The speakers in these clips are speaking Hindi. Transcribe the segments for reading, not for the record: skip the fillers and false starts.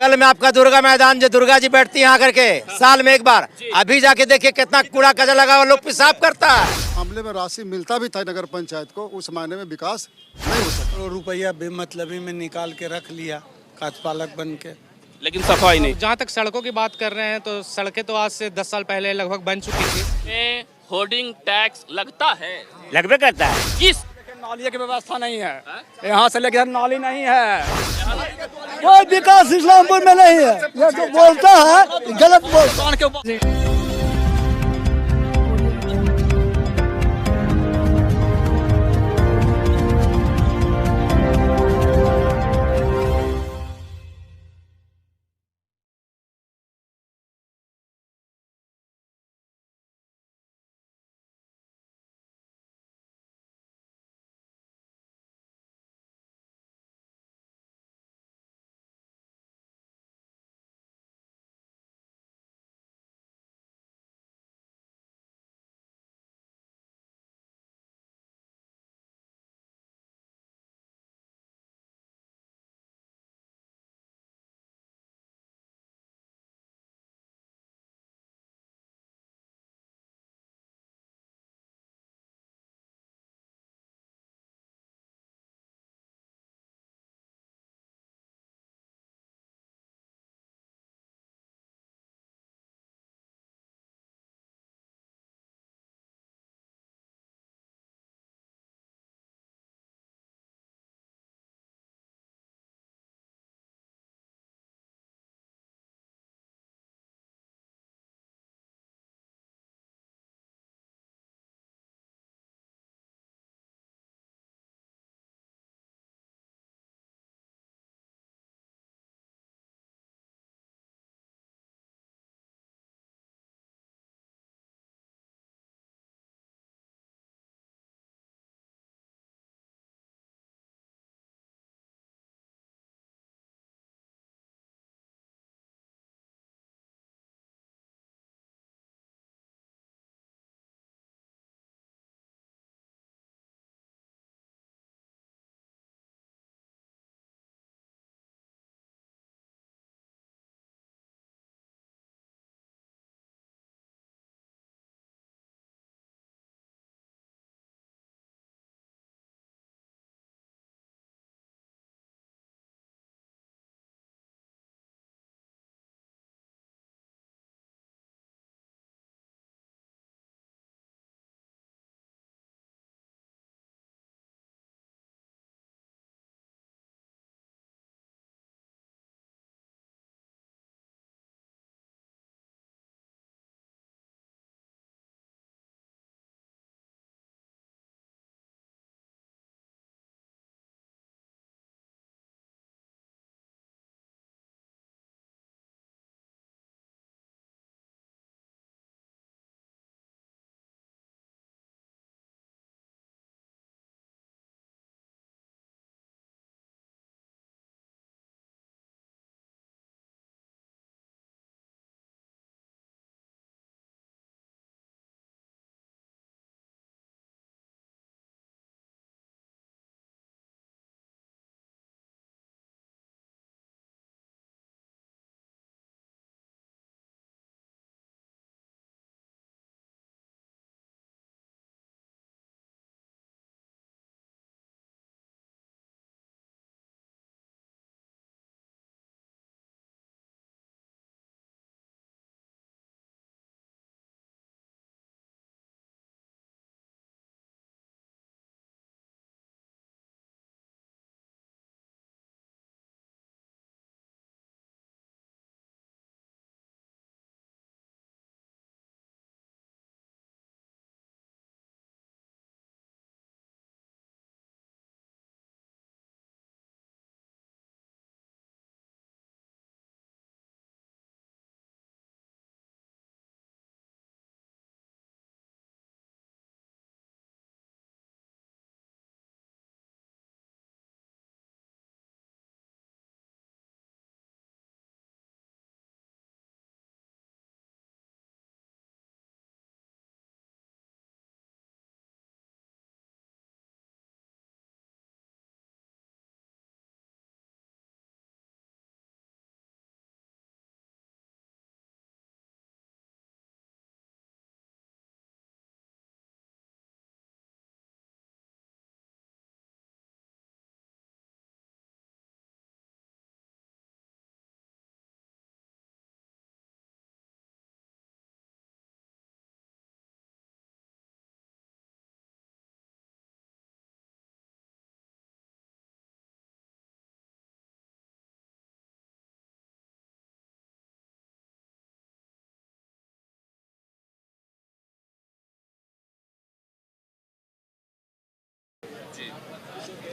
कल में आपका दुर्गा मैदान, जो दुर्गा जी बैठती हैं आकर के साल में एक बार, अभी जाके देखिए कितना कूड़ा कचरा लगा हुआ, लोग पेशाब करता है। मामले में राशि मिलता भी था नगर पंचायत को, उस मायने में विकास नहीं हो सका। करोड़ रुपया बेमतलबी में निकाल के रख लिया कार्यपालक बन के। लेकिन सफाई नहीं। जहाँ तक सड़कों की बात कर रहे हैं तो सड़कें तो आज से 10 साल पहले लगभग बन चुकी थी। में होर्डिंग टैक्स लगता है, लगभग करता है। किस नाली की व्यवस्था नहीं है, यहाँ से लेकर नाली नहीं है, कोई विकास इस्लामपुर में नहीं है। ये जो बोलता है गलत बोलता है।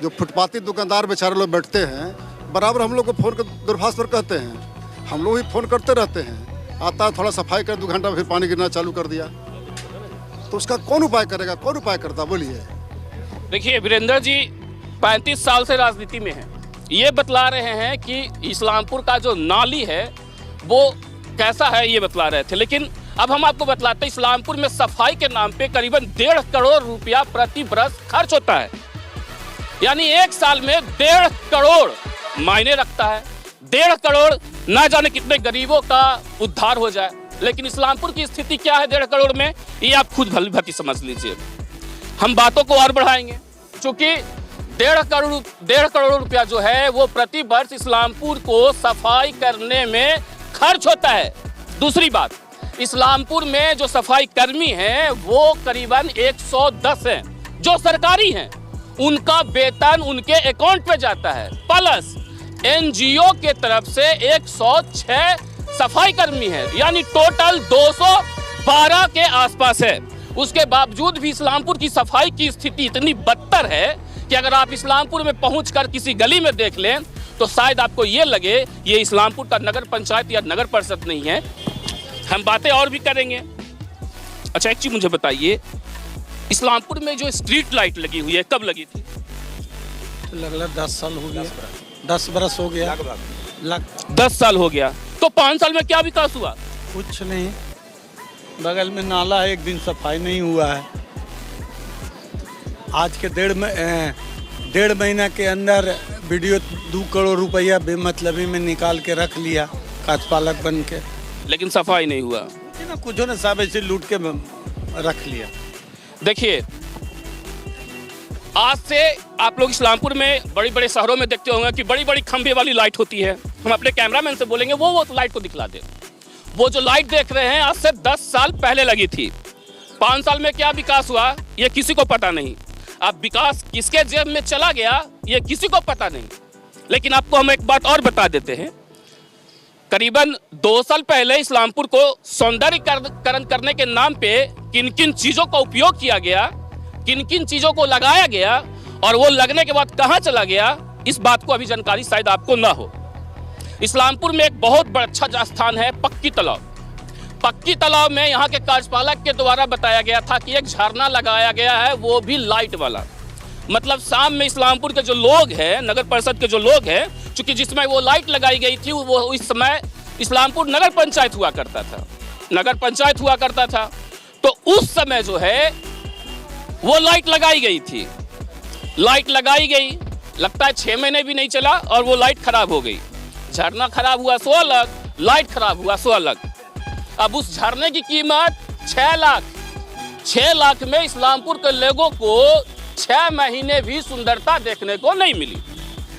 जो फुटपाती दुकानदार बेचारे लोग बैठते हैं, बराबर हम लोग को फ़ोन कर दूरभाष पर कहते हैं, हम लोग ही फ़ोन करते रहते हैं। आता है थोड़ा सफाई कर 2 घंटा फिर पानी गिरना चालू कर दिया, तो उसका कौन उपाय करेगा, कौन उपाय करता, बोलिए। देखिए वीरेंद्र जी 35 साल से राजनीति में हैं। ये बतला रहे हैं कि इस्लामपुर का जो नाली है वो कैसा है, ये बतला रहे थे। लेकिन अब हम आपको बतलाते हैं, इस्लामपुर में सफाई के नाम पे करीबन 1.5 करोड़ रुपया प्रति बरस खर्च होता है। यानी 1 साल में 1.5 करोड़ मायने रखता है। 1.5 करोड़ ना जाने कितने गरीबों का उद्धार हो जाए। लेकिन इस्लामपुर की स्थिति क्या है 1.5 करोड़ में, ये आप खुद भली भांति समझ लीजिए। हम बातों को और बढ़ाएंगे, क्योंकि 1.5 करोड़ रुपया जो है वो प्रति वर्ष इस्लामपुर को सफाई करने में खर्च होता है। दूसरी बात, इस्लामपुर में जो सफाई कर्मी हैं वो करीबन 110 हैं जो सरकारी हैं। उनका वेतन उनके अकाउंट पे जाता है, प्लस एनजीओ के तरफ से 106 सफाई कर्मी है, यानी टोटल 212 के आसपास है। उसके बावजूद भी इस्लामपुर की सफाई की स्थिति इतनी बदतर है कि अगर आप इस्लामपुर में पहुंचकर किसी गली में देख लें तो शायद आपको ये लगे ये इस्लामपुर का नगर पंचायत या नगर परिषद नहीं है। हम बातें और भी करेंगे। अच्छा एक चीज मुझे बताइए, इस्लामपुर में जो स्ट्रीट लाइट लगी हुई है कब लगी थी? लगभग 10 साल हो गया, 10 बरस हो गया, 10 साल हो गया। तो 5 साल में क्या विकास हुआ? कुछ नहीं। बगल में नाला है, एक दिन सफाई नहीं हुआ है। आज के 1.5 महीना के अंदर वीडियो 2 करोड़ रुपया बेमतलबी में निकाल के रख लिया कार्यपालक बन के, लेकिन सफाई नहीं हुआ। कुछ ने सब ऐसे लूट के रख लिया। देखिए आज से आप लोग इस्लामपुर में बड़ी बड़े शहरों में देखते होंगे कि बड़ी बड़ी खंभे वाली लाइट होती है। हम अपने कैमरामैन से बोलेंगे वो लाइट को दिखला दे। वो जो लाइट देख रहे हैं आज से 10 साल पहले लगी थी। 5 साल में क्या विकास हुआ ये किसी को पता नहीं। अब विकास किसके जेब में चला गया ये किसी को पता नहीं। लेकिन आपको हम एक बात और बता देते हैं, करीबन 2 साल पहले इस्लामपुर को सौंदर्यीकरण करने के नाम पे किन किन चीजों का उपयोग किया गया, किन किन चीजों को लगाया गया और वो लगने के बाद कहां चला गया, इस बात को अभी जानकारी शायद आपको ना हो। इस्लामपुर में एक बहुत बड़ा अच्छा स्थान है पक्की तालाब। पक्की तालाब में यहाँ के कार्यपालक के द्वारा बताया गया था कि एक झरना लगाया गया है, वो भी लाइट वाला। मतलब शाम में इस्लामपुर के जो लोग हैं, नगर परिषद के जो लोग हैं, चूंकि जिसमें वो लाइट लगाई गई थी वो इस समय इस्लामपुर नगर पंचायत हुआ करता था, नगर पंचायत हुआ करता था। तो उस समय जो है वो लाइट लगाई गई थी। लाइट लगाई गई, लगता है 6 महीने भी नहीं चला और वो लाइट खराब हो गई। झरना खराब हुआ सो अलग, लाइट खराब हुआ सो अलग। अब उस झरने की कीमत 6 लाख। 6 लाख में इस्लामपुर के लोगों को 6 महीने भी सुंदरता देखने को नहीं मिली।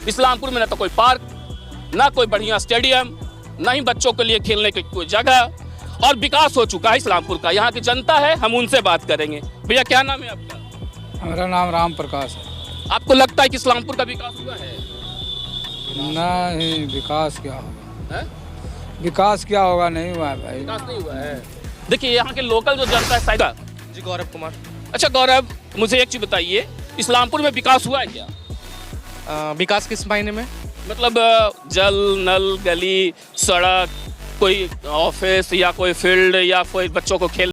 इस्लामपुर में ना तो कोई पार्क, ना कोई बढ़िया स्टेडियम, ना ही बच्चों के लिए खेलने की कोई जगह। और विकास हो चुका है इस्लामपुर का। यहाँ की जनता है, हम उनसे बात करेंगे। भैया क्या नाम है आपका? मेरा नाम राम प्रकाश है। आपको लगता है कि इस्लामपुर का विकास हुआ है? नहीं, विकास क्या होगा है? विकास क्या होगा, नहीं हुआ है भाई। विकास नहीं हुआ है। देखिए यहाँ के लोकल जो जनता है साइड। जी गौरव कुमार। अच्छा गौरव, मुझे एक चीज बताइए, इस्लामपुर में विकास हुआ है क्या? विकास किस मायने में? मतलब जल, नल, गली, सड़क, कोई ऑफिस या कोई फील्ड या कोई बच्चों को खेल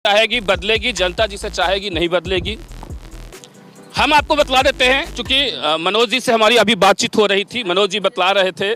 चाहेगी बदलेगी, जनता जिसे चाहेगी नहीं बदलेगी। हम आपको बतला देते हैं, क्योंकि मनोज जी से हमारी अभी बातचीत हो रही थी। मनोज जी बतला रहे थे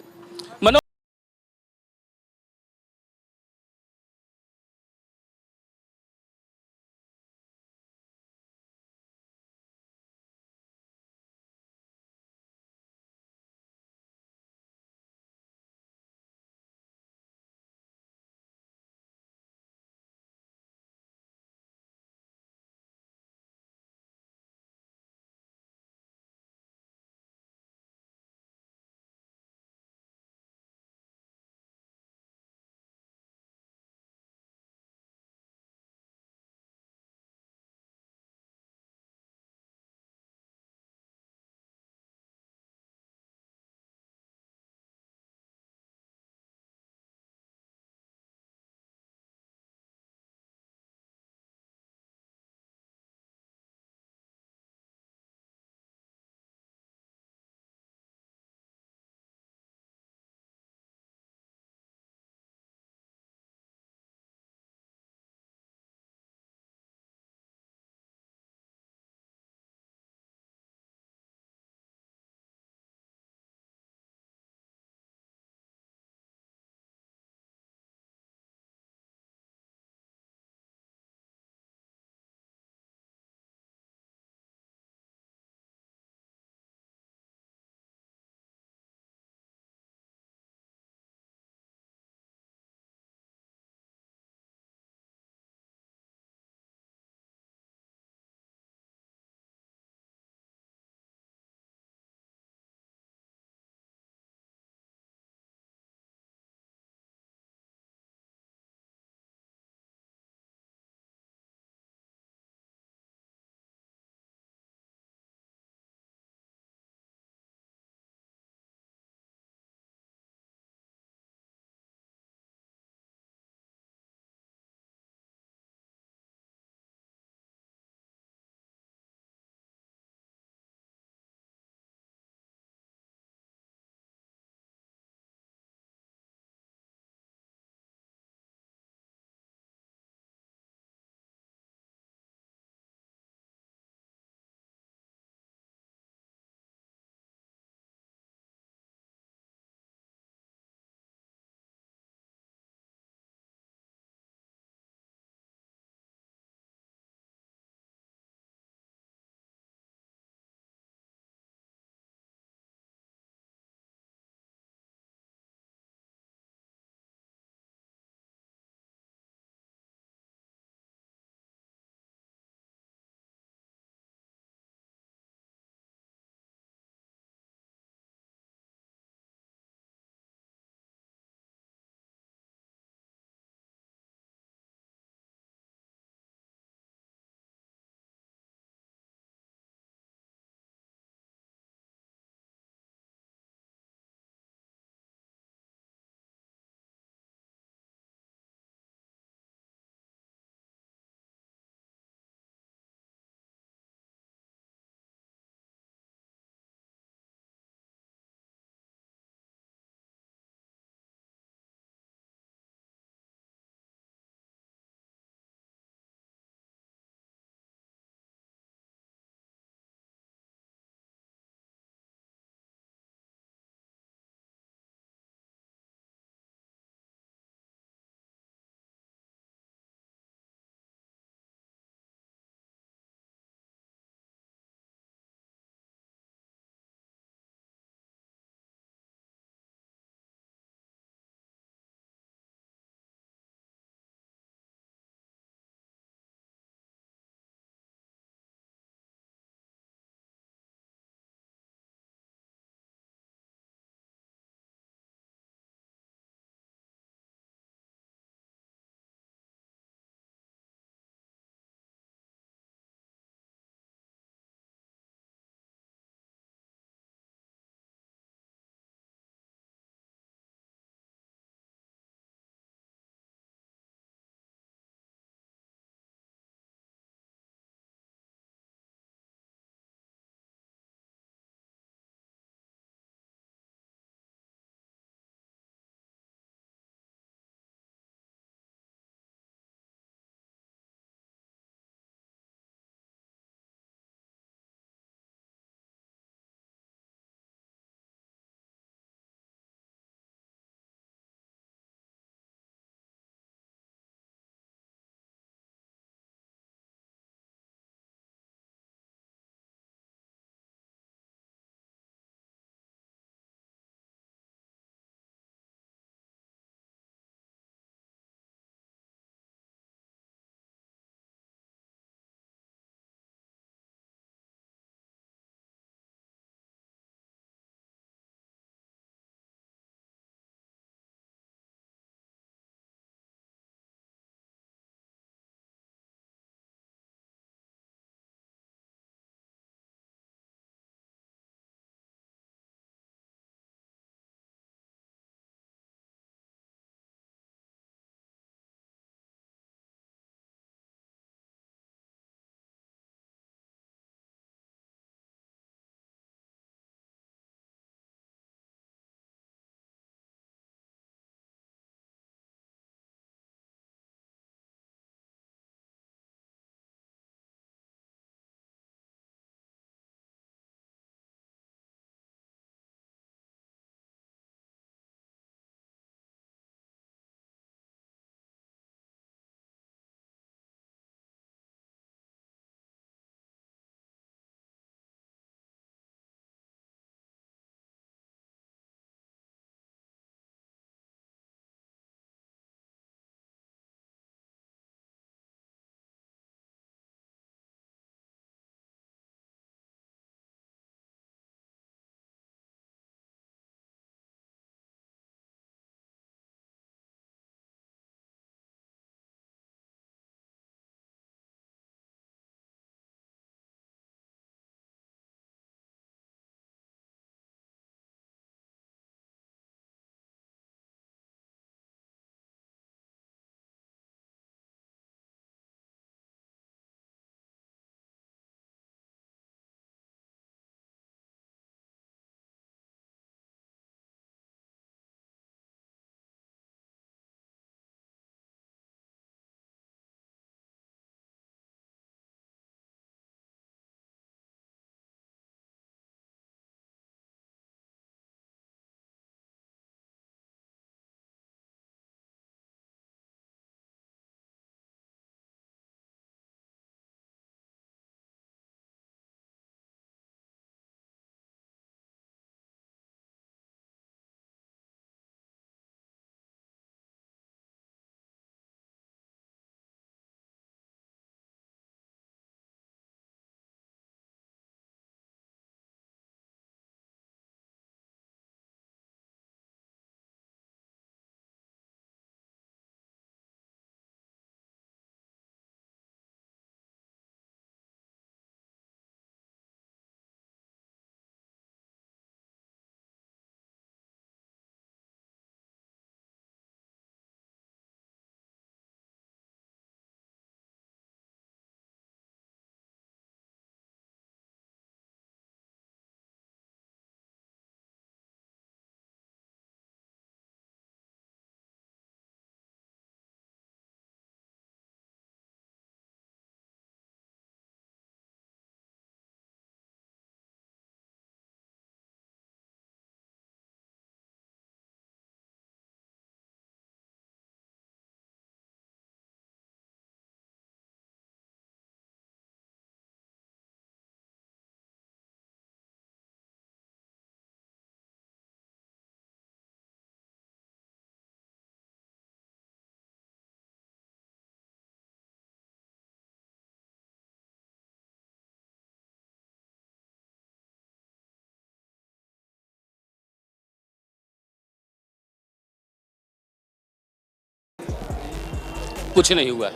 कुछ नहीं हुआ है।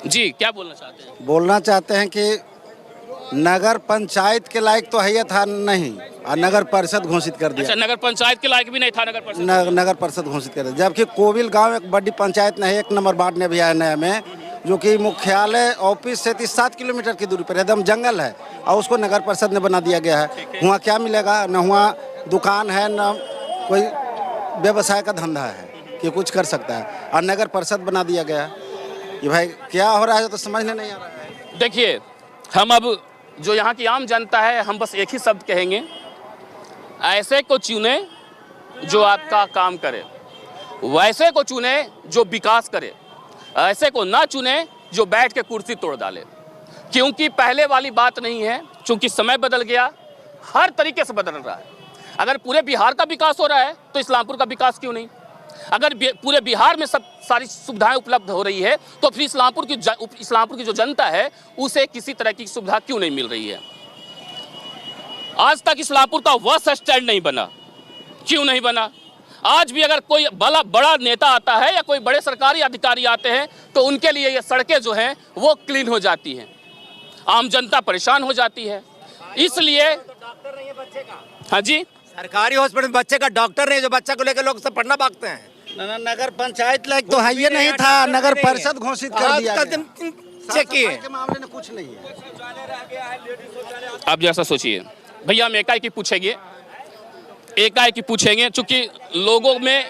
जी क्या बोलना चाहते हैं? बोलना चाहते हैं कि नगर पंचायत के लायक तो है था नहीं, और नगर परिषद घोषित कर दिया। अच्छा, नगर पंचायत के लायक भी नहीं था नगर परिषद? नगर परिषद घोषित कर दिया, जबकि कोविल गांव एक बड़ी पंचायत नहीं, 1 नंबर वार्ड ने भी आया नया में, जो कि मुख्यालय ऑफिस से 7 किलोमीटर की दूरी पर एकदम जंगल है, और उसको नगर परिषद ने बना दिया गया है। वहाँ क्या मिलेगा? न वहाँ दुकान है, न कोई व्यवसाय का धंधा है कि कुछ कर सकता है, और नगर परिषद बना दिया गया है। ये भाई क्या हो रहा है तो समझने नहीं आ रहा है। देखिए, हम अब जो यहाँ की आम जनता है, हम बस एक ही शब्द कहेंगे, ऐसे को चुने जो आपका काम करे, वैसे को चुने जो विकास करे, ऐसे को ना चुने जो बैठ के कुर्सी तोड़ डाले। क्योंकि पहले वाली बात नहीं है, क्योंकि समय बदल गया, हर तरीके से बदल रहा है। अगर पूरे बिहार का विकास हो रहा है तो इस्लामपुर का विकास क्यों नहीं? अगर पूरे बिहार में सब सारी सुविधाएं उपलब्ध हो रही है तो फिर इस्लामपुर की जो जनता है उसे किसी तरह की सुविधा क्यों नहीं मिल रही है? आज तक इस्लामपुर का बस स्टैंड नहीं बना, क्यों नहीं बना? आज भी अगर कोई बड़ा नेता आता है या कोई बड़े सरकारी अधिकारी आते हैं तो उनके लिए ये सड़कें जो हैं वो क्लीन हो जाती हैं, आम जनता परेशान हो जाती है। इसलिए हाँ जी, सरकारी हॉस्पिटल में बच्चे का डॉक्टर नहीं, जो बच्चा को लेकर लोग सब पढ़ना भागते हैं। नगर पंचायत लायक तो है ये नहीं था, नगर परिषद घोषित कर दिया गया। चेक किए के मामले में कुछ नहीं है। आप जैसा सोचिए भैया, हम एकाएक पूछेंगे, चूंकि लोगों में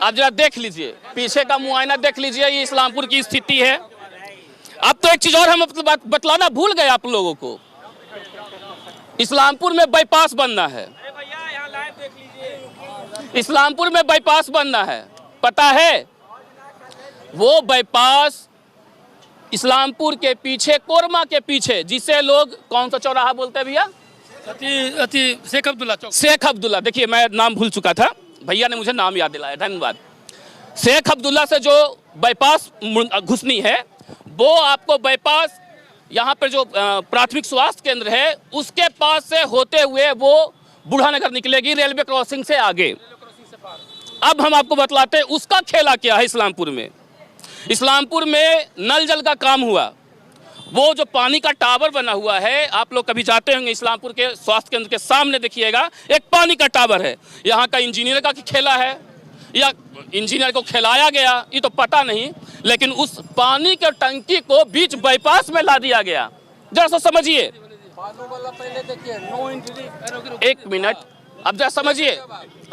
आप जरा देख लीजिए, पीछे का मुआयना देख लीजिए, ये इस्लामपुर की स्थिति है। अब तो एक चीज और हम बतलाना भूल गए आप लोगों को, इस्लामपुर में बाईपास बनना है। इस्लामपुर में बाईपास बनना है, पता है? वो बाईपास इस्लामपुर के पीछे, कोरमा के पीछे, जिसे लोग कौन सा चौराहा बोलते हैं भैया? शेख अब्दुल्ला चौक। शेख अब्दुल्ला, देखिए मैं नाम भूल चुका था, भैया ने मुझे नाम याद दिलाया, धन्यवाद। शेख अब्दुल्ला से जो बाईपास घुसनी है, वो आपको बाईपास यहाँ पर जो प्राथमिक स्वास्थ्य केंद्र है उसके पास से होते हुए वो बूढ़ानगर निकलेगी, रेलवे क्रॉसिंग से आगे। अब हम आपको बतलाते हैं उसका खेला क्या है। इस्लामपुर में नल जल का काम हुआ, वो जो पानी का टावर बना हुआ है, आप लोग कभी जाते होंगे इस्लामपुर के स्वास्थ्य केंद्र के सामने देखिएगा, एक पानी का टावर है। यहाँ का इंजीनियर का खेला है या इंजीनियर को खिलाया गया ये तो पता नहीं, लेकिन उस पानी के टंकी को बीच बाईपास में ला दिया गया। जरा सा समझिए, एक मिनट, अब जरा समझिए।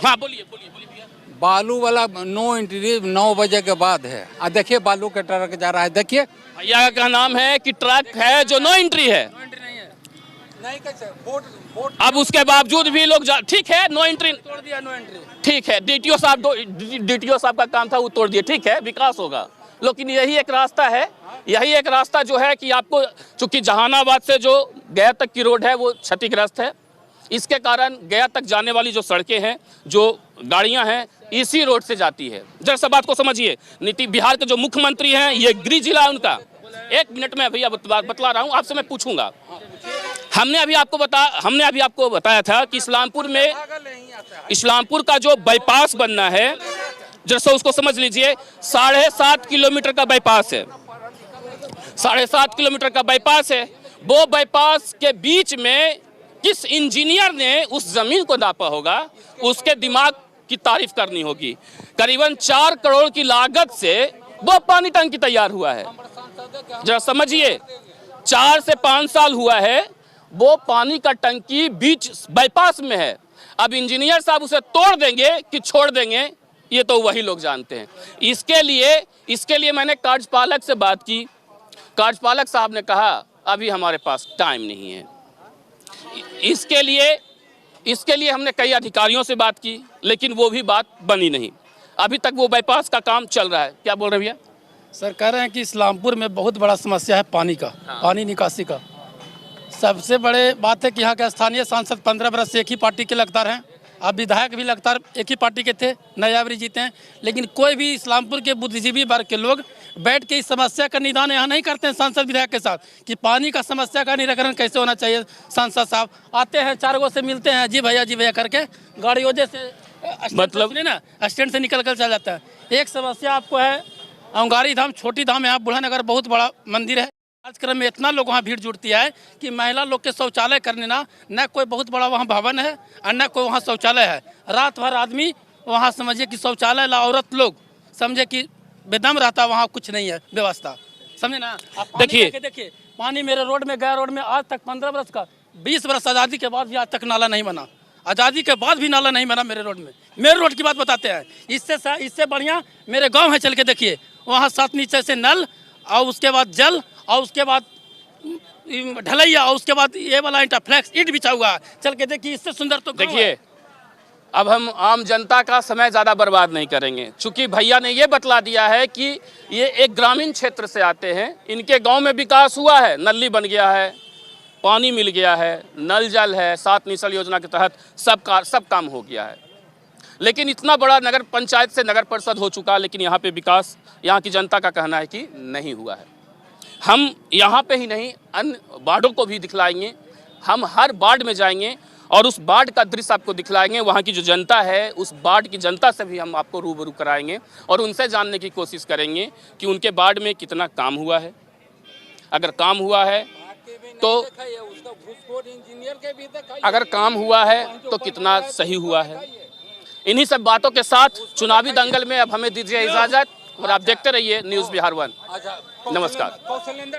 हाँ बोलिए भैया। बालू वाला नो एंट्री 9 बजे के बाद है। देखिए बालू का ट्रक जा रहा है, देखिए भैया का नाम है कि ट्रक है जो नो एंट्री है। नहीं कैसे बोट अब उसके बावजूद भी लोग ठीक है, नो एंट्री तोड़ दिया, नो एंट्री। ठीक है, डीटीओ साहब का काम था, वो तोड़ दिए, ठीक है, विकास होगा। लेकिन यही एक रास्ता जो है कि आपको, चूंकि जहानाबाद से जो गया तक की रोड है वो क्षतिग्रस्त है, इसके कारण गया तक जाने वाली जो सड़कें हैं, जो गाड़ियां हैं, इसी रोड से जाती है। जरा सा बात को समझिए। बिहार के जो मुख्यमंत्री हैं, ये गृह जिला है उनका। एक मिनट में भैया बतला रहा हूँ, आपसे मैं पूछूंगा। हमने अभी आपको बताया था कि इस्लामपुर का जो बाईपास बनना है, जैसे उसको समझ लीजिए, 7.5 किलोमीटर का बाईपास है। 7.5 किलोमीटर का बाईपास है। वो बाईपास के बीच में किस इंजीनियर ने उस जमीन को नापा होगा, उसके दिमाग की तारीफ करनी होगी। करीबन 4 करोड़ की लागत से वो पानी टंकी तैयार हुआ है। जरा समझिए, 4 से 5 साल हुआ है, वो पानी का टंकी बीच बाईपास में है। अब इंजीनियर साहब उसे तोड़ देंगे कि छोड़ देंगे, ये तो वही लोग जानते हैं। इसके लिए मैंने कार्यपालक से बात की। कार्यपालक साहब ने कहा अभी हमारे पास टाइम नहीं है। इसके लिए हमने कई अधिकारियों से बात की, लेकिन वो भी बात बनी नहीं। अभी तक वो बाईपास का काम चल रहा है। क्या बोल रहे हैं भैया? सर कह रहे हैं कि इस्लामपुर में बहुत बड़ा समस्या है पानी का, पानी निकासी का। सबसे बड़े बात है कि यहाँ के स्थानीय सांसद 15 बरस से एक ही पार्टी के लगातार हैं। अब विधायक भी लगातार एक ही पार्टी के थे, नयावरी जीते हैं, लेकिन कोई भी इस्लामपुर के बुद्धिजीवी वर्ग के लोग बैठ के इस समस्या का निदान यहाँ नहीं करते हैं सांसद विधायक के साथ कि पानी का समस्या का निराकरण कैसे होना चाहिए। सांसद साहब आते हैं, 4 गो से मिलते हैं, जी भैया करके गाड़ी वजह से मतलब ना स्टैंड से निकल कर चला जाता है। एक समस्या आपको है अंगारी धाम, छोटी धाम, यहाँ बूढ़ा नगर बहुत बड़ा मंदिर है। कार्यक्रम में इतना लोग वहाँ भीड़ जुटती है कि महिला लोग के शौचालय करने न कोई बहुत बड़ा वहाँ भवन है और न कोई वहाँ शौचालय है। रात भर आदमी वहाँ समझिए कि शौचालय ला औरत लोग समझे कि बेदम रहता, वहाँ कुछ नहीं है व्यवस्था, समझे ना। देखिए पानी मेरे रोड में गया, रोड में आज तक 15 बरस का, 20 बरस आज़ादी के बाद भी आज तक नाला नहीं बना, आज़ादी के बाद भी नाला नहीं बना मेरे रोड में। मेरे रोड की बात बताते हैं। इससे बढ़िया मेरे गांव है, चल के देखिए, वहाँ 7 नीचे से नल और उसके बाद जल और उसके बाद ढलैया और उसके बाद ये वाला ईंटा फ्लैक्स ईंट बिछा हुआ है। चल के देखिए, इससे सुंदर तो देखिए अब हम आम जनता का समय ज़्यादा बर्बाद नहीं करेंगे, चूँकि भैया ने ये बतला दिया है कि ये एक ग्रामीण क्षेत्र से आते हैं। इनके गांव में विकास हुआ है, नली बन गया है, पानी मिल गया है, नल जल है, 7 निश्चल योजना के तहत सब काम हो गया है। लेकिन इतना बड़ा नगर पंचायत से नगर परिषद हो चुका, लेकिन यहाँ पे विकास, यहाँ की जनता का कहना है कि नहीं हुआ है। हम यहाँ पे ही नहीं, अन्य वार्डों को भी दिखलाएंगे। हम हर वार्ड में जाएंगे और उस वार्ड का दृश्य आपको दिखलाएंगे। वहाँ की जो जनता है, उस वार्ड की जनता से भी हम आपको रूबरू कराएंगे और उनसे जानने की कोशिश करेंगे कि उनके वार्ड में कितना काम हुआ है। अगर काम हुआ है तो अगर काम हुआ है तो कितना सही हुआ है। इन्हीं सब बातों के साथ चुनावी दंगल में अब हमें दीजिए इजाजत और आप देखते रहिए न्यूज़ बिहार 1। नमस्कार।